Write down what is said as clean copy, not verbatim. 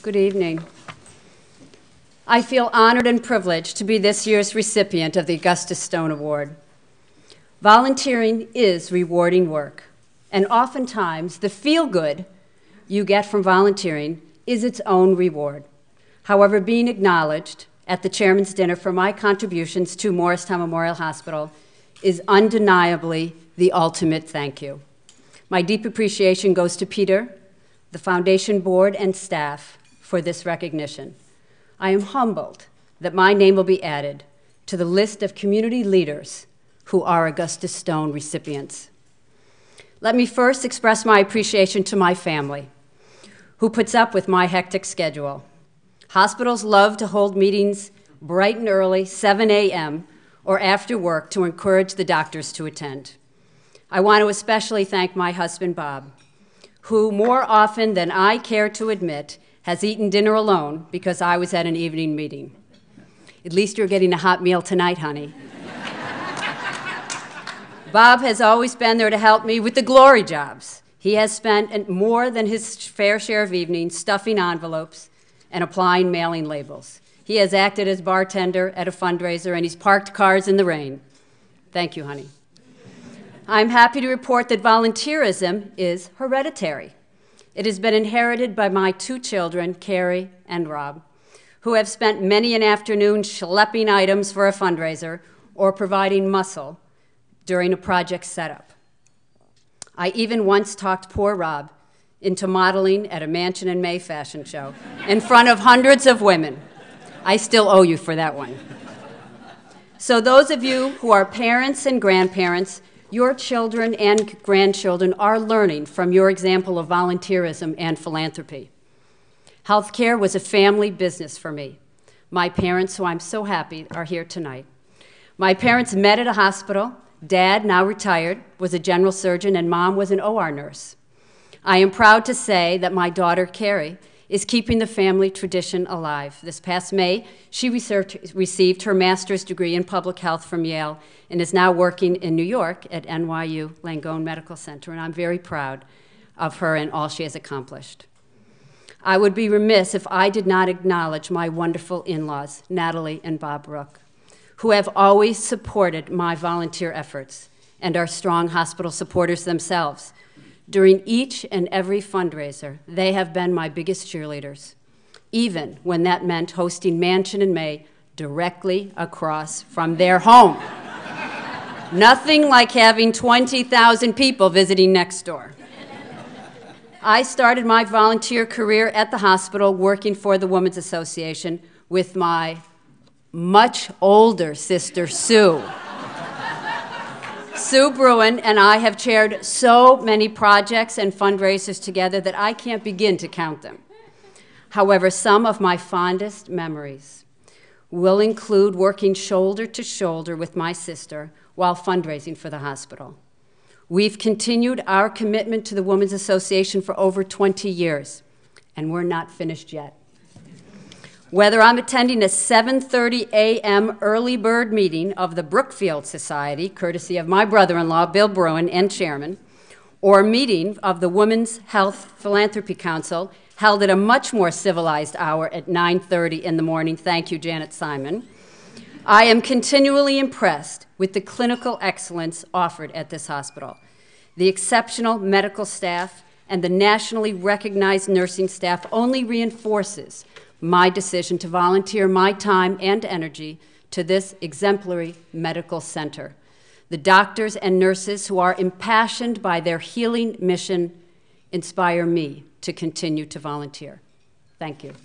Good evening. I feel honored and privileged to be this year's recipient of the Augusta Stone Award. Volunteering is rewarding work, and oftentimes the feel-good you get from volunteering is its own reward. However, being acknowledged at the chairman's dinner for my contributions to Morristown Memorial Hospital is undeniably the ultimate thank you. My deep appreciation goes to Peter, the foundation board, and staff for this recognition. I am humbled that my name will be added to the list of community leaders who are Augusta Stone recipients. Let me first express my appreciation to my family, who puts up with my hectic schedule. Hospitals love to hold meetings bright and early, 7 a.m., or after work to encourage the doctors to attend. I want to especially thank my husband, Bob, who more often than I care to admit has eaten dinner alone because I was at an evening meeting. At least you're getting a hot meal tonight, honey. Bob has always been there to help me with the glory jobs. He has spent more than his fair share of evenings stuffing envelopes and applying mailing labels. He has acted as bartender at a fundraiser, and he's parked cars in the rain. Thank you, honey. I'm happy to report that volunteerism is hereditary. It has been inherited by my two children, Carrie and Rob, who have spent many an afternoon schlepping items for a fundraiser or providing muscle during a project setup. I even once talked poor Rob into modeling at a Mansion in May fashion show in front of hundreds of women. I still owe you for that one. So those of you who are parents and grandparents, your children and grandchildren are learning from your example of volunteerism and philanthropy. Healthcare was a family business for me. My parents, who I'm so happy are here tonight. My parents met at a hospital. Dad, now retired, was a general surgeon, and Mom was an OR nurse. I am proud to say that my daughter, Carrie, is keeping the family tradition alive. This past May, she received her master's degree in public health from Yale and is now working in New York at NYU Langone Medical Center, and I'm very proud of her and all she has accomplished. I would be remiss if I did not acknowledge my wonderful in-laws, Natalie and Bob Rooke, who have always supported my volunteer efforts and are strong hospital supporters themselves. During each and every fundraiser, they have been my biggest cheerleaders, even when that meant hosting Mansion in May directly across from their home. Nothing like having 20,000 people visiting next door. I started my volunteer career at the hospital working for the Women's Association with my much older sister, Sue. Sue Bruin and I have chaired so many projects and fundraisers together that I can't begin to count them. However, some of my fondest memories will include working shoulder to shoulder with my sister while fundraising for the hospital. We've continued our commitment to the Women's Association for over 20 years, and we're not finished yet. Whether I'm attending a 7:30 a.m. early bird meeting of the Brookfield Society, courtesy of my brother-in-law, Bill Bruin, and chairman, or a meeting of the Women's Health Philanthropy Council held at a much more civilized hour at 9:30 in the morning, thank you, Janet Simon, I am continually impressed with the clinical excellence offered at this hospital, the exceptional medical staff, and the nationally recognized nursing staff only reinforces my decision to volunteer my time and energy to this exemplary medical center. The doctors and nurses who are impassioned by their healing mission inspire me to continue to volunteer. Thank you.